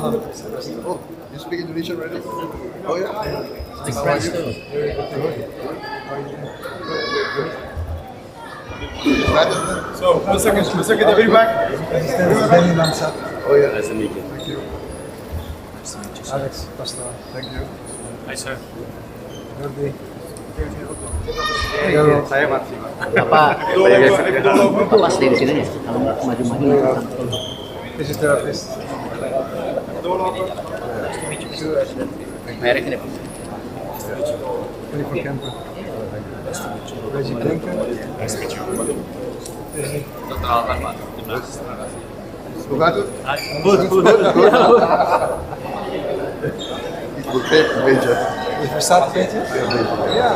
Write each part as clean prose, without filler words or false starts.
Oh, you speak Indonesian already? Oh yeah. Speak French too. So, one second, I'll be back. Benny Lanza. Oh yeah. Nice to meet you. Thank you. Alex Pastor. Thank you. Hi, sir. Jordi. Saya masih. Bapak stay di sini ya. Kalau nggak maju-maju. Physiotherapist. Merek ini. Oliver Kemper. Reggie Blinken. Nice to meet you. Perkenalkan Pak. Bukan tuh? Good. Bukan meja. If we start painting? Yeah.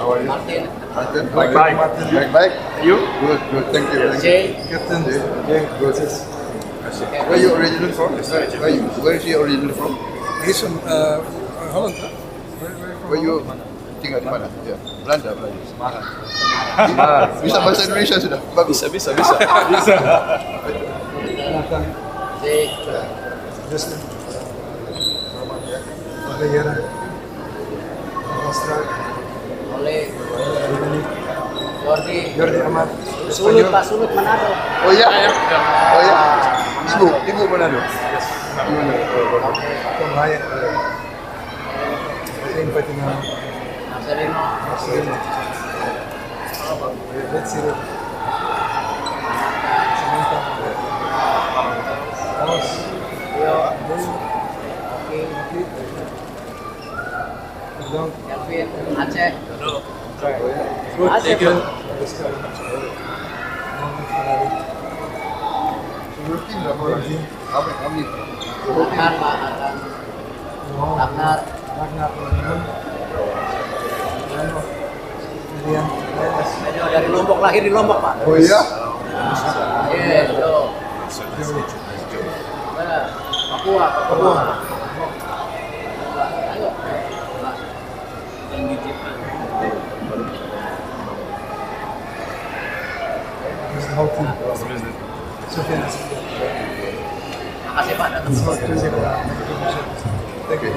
How are you? Martin. Martin. Baik. Baik. You? Good. Thank you. Jay. Captain. Yeah, good. Where you originally from? Where is he originally from? He's from Holland, huh? Where you tinggal di mana? Ya, Belanda. Semarang. Bisa bahasa Indonesia sudah? Bagus. Bisa. Nathan. Jay. Justin. Vieira. Nostra. Oleh. Jordi. Ahmad. Sulut Pak, Sulut Manado. Oh iya. Ibu mana tuh? Tom Hayek. Saya inviting Marcelino. Marcelino. Let's see it. Samantha. Carlos. Yo. Oke. Perdón. Kelvin. Aceh. Good. Aceh Pak. Your team berapa orang? How many? Bukan Pak. Ragnar. Ayo, dari Lombok, lahir di Lombok Pak. Oh iya? Iya, yo. Mana? Papua. Ayo. This is the whole team. Sofyan. Makasih Pak datang. Thank you.